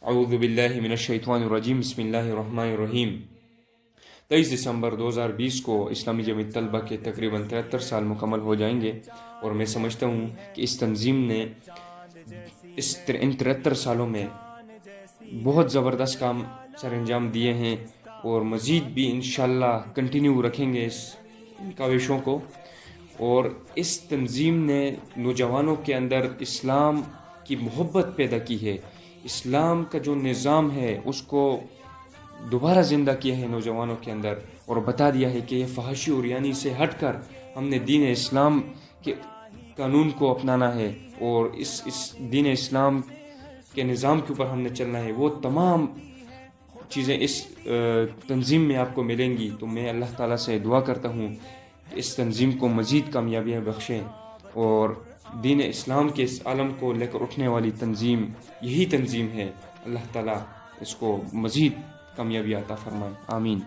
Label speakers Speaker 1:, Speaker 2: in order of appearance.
Speaker 1: اعوذ باللہ من الشیطان الرجیم، بسم اللہ الرحمن الرحیم۔ 23 دسمبر 2020 کو اسلامی جمعیت طلبہ کے تقریباً 73 سال مکمل ہو جائیں گے، اور میں سمجھتا ہوں کہ اس تنظیم نے ان 73 سالوں میں بہت زبردست کام سر انجام دیے ہیں، اور مزید بھی انشاءاللہ کنٹینیو رکھیں گے اس کاوشوں کو۔ اور اس تنظیم نے نوجوانوں کے اندر اسلام کی محبت پیدا کی ہے، اسلام کا جو نظام ہے اس کو دوبارہ زندہ کیا ہے نوجوانوں کے اندر، اور بتا دیا ہے کہ یہ فحاشی اور یعنی سے ہٹ کر ہم نے دین اسلام کے قانون کو اپنانا ہے، اور اس دین اسلام کے نظام کے اوپر ہم نے چلنا ہے۔ وہ تمام چیزیں اس تنظیم میں آپ کو ملیں گی۔ تو میں اللہ تعالیٰ سے دعا کرتا ہوں کہ اس تنظیم کو مزید کامیابیاں بخشیں، اور دین اسلام کے اس عالم کو لے کر اٹھنے والی تنظیم یہی تنظیم ہے۔ اللہ تعالیٰ اس کو مزید کامیابی عطا فرمائے، آمین۔